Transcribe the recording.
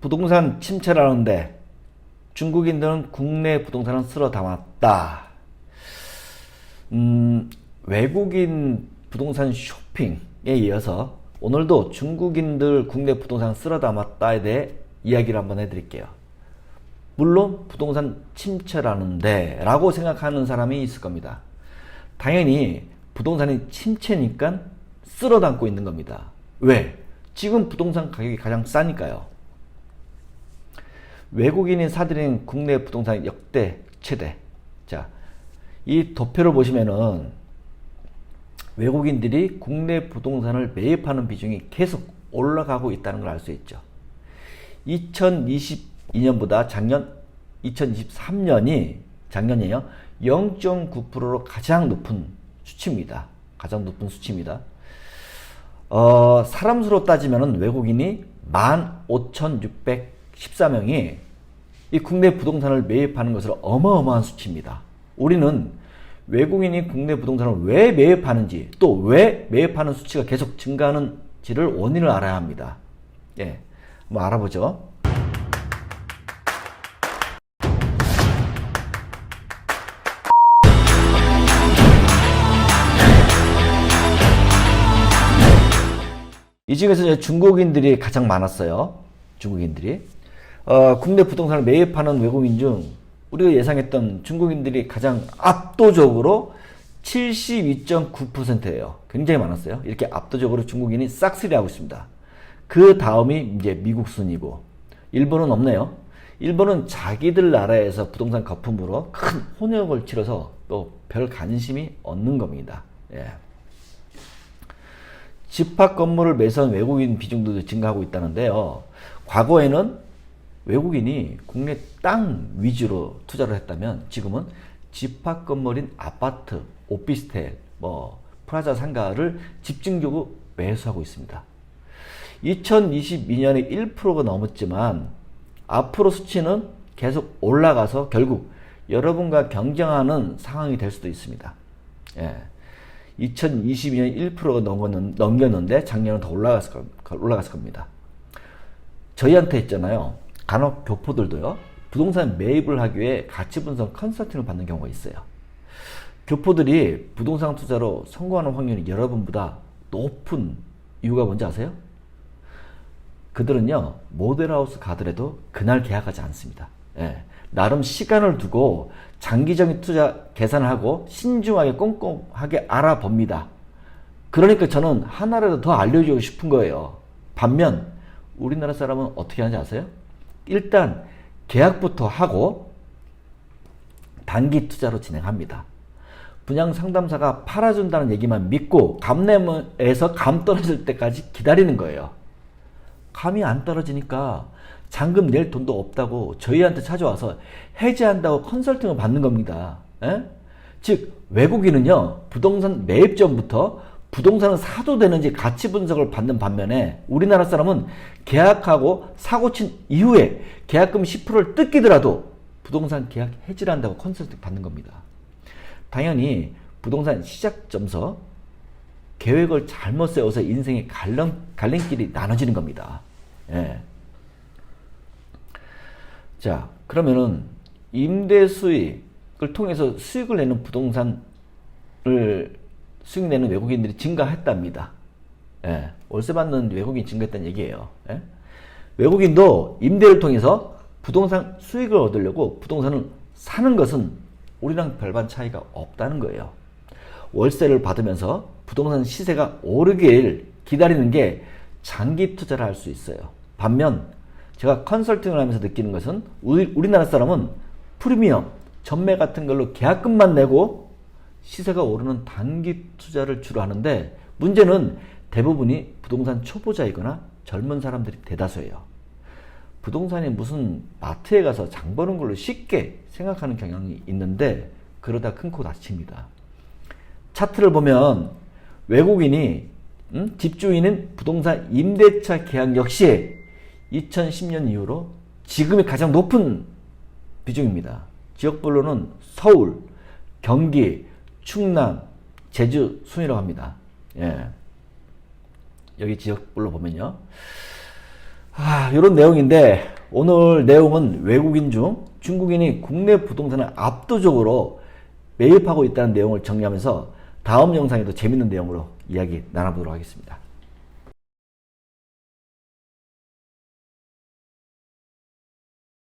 부동산 침체라는데 중국인들은 국내 부동산을 쓸어 담았다. 외국인 부동산 쇼핑에 이어서 오늘도 중국인들 국내 부동산 쓸어 담았다에 대해 이야기를 한번 해드릴게요. 물론 부동산 침체라는데 라고 생각하는 사람이 있을 겁니다. 당연히 부동산이 침체니까 쓸어 담고 있는 겁니다. 왜? 지금 부동산 가격이 가장 싸니까요. 외국인이 사들인 국내 부동산 역대 최대. 자, 이 도표를 보시면은 외국인들이 국내 부동산을 매입하는 비중이 계속 올라가고 있다는 걸 알 수 있죠. 2022년보다 작년 2023년이 작년이에요. 0.9%로 가장 높은 수치입니다. 가장 높은 수치입니다. 사람 수로 따지면 외국인이 15,614명이 이 국내 부동산을 매입하는 것으로 어마어마한 수치입니다. 우리는 외국인이 국내 부동산을 왜 매입하는지 또 왜 매입하는 수치가 계속 증가하는지를 원인을 알아야 합니다. 예, 한번 알아보죠. 이 중에서 중국인들이 가장 많았어요. 중국인들이. 국내 부동산을 매입하는 외국인 중 우리가 예상했던 중국인들이 가장 압도적으로 72.9%예요. 굉장히 많았어요. 이렇게 압도적으로 중국인이 싹쓸이하고 있습니다. 그 다음이 이제 미국 순이고, 일본은 없네요. 일본은 자기들 나라에서 부동산 거품으로 큰 혼역을 치러서 또 별 관심이 없는 겁니다. 예. 집합 건물을 매수한 외국인 비중도 증가하고 있다는데요. 과거에는 외국인이 국내 땅 위주로 투자를 했다면 지금은 집합 건물인 아파트, 오피스텔, 프라자 상가를 집중적으로 매수하고 있습니다. 2022년에 1%가 넘었지만 앞으로 수치는 계속 올라가서 결국 여러분과 경쟁하는 상황이 될 수도 있습니다. 예. 2022년 1%가 넘겼는데 작년은 더 올라갔을 겁니다. 저희한테 했잖아요. 간혹 교포들도요. 부동산 매입을 하기 위해 가치 분석 컨설팅을 받는 경우가 있어요. 교포들이 부동산 투자로 성공하는 확률이 여러분보다 높은 이유가 뭔지 아세요? 그들은요. 모델하우스 가더라도 그날 계약하지 않습니다. 예. 나름 시간을 두고 장기적인 투자 계산을 하고 신중하게 꼼꼼하게 알아봅니다. 그러니까 저는 하나라도 더 알려주고 싶은 거예요. 반면 우리나라 사람은 어떻게 하는지 아세요? 일단 계약부터 하고 단기 투자로 진행합니다. 분양 상담사가 팔아준다는 얘기만 믿고 감내에서 감 떨어질 때까지 기다리는 거예요. 감이 안 떨어지니까 잔금 낼 돈도 없다고 저희한테 찾아와서 해지한다고 컨설팅을 받는 겁니다. 에? 즉 외국인은요 부동산 매입 전부터 부동산을 사도 되는지 가치 분석을 받는 반면에 우리나라 사람은 계약하고 사고 친 이후에 계약금 10%를 뜯기더라도 부동산 계약 해지를 한다고 컨설팅 받는 겁니다. 당연히 부동산 시작점서 계획을 잘못 세워서 인생의 갈림길이 나눠지는 겁니다. 예. 자, 그러면은 임대 수익을 통해서 수익을 내는 부동산을 수익 내는 외국인들이 증가했답니다. 예. 월세 받는 외국인이 증가했다는 얘기예요. 예. 외국인도 임대를 통해서 부동산 수익을 얻으려고 부동산을 사는 것은 우리랑 별반 차이가 없다는 거예요. 월세를 받으면서 부동산 시세가 오르길 기다리는 게 장기 투자를 할 수 있어요. 반면 제가 컨설팅을 하면서 느끼는 것은 우리나라 사람은 프리미엄, 전매 같은 걸로 계약금만 내고 시세가 오르는 단기 투자를 주로 하는데 문제는 대부분이 부동산 초보자이거나 젊은 사람들이 대다수예요. 부동산이 무슨 마트에 가서 장 보는 걸로 쉽게 생각하는 경향이 있는데 그러다 큰 코 다칩니다. 차트를 보면 외국인이 집주인은 부동산 임대차 계약 역시 2010년 이후로 지금이 가장 높은 비중입니다. 지역별로는 서울, 경기, 충남, 제주 순이라고 합니다. 예. 여기 지역별로 보면요. 이런 내용인데 오늘 내용은 외국인 중 중국인이 국내 부동산을 압도적으로 매입하고 있다는 내용을 정리하면서 다음 영상에도 재밌는 내용으로 이야기 나눠보도록 하겠습니다.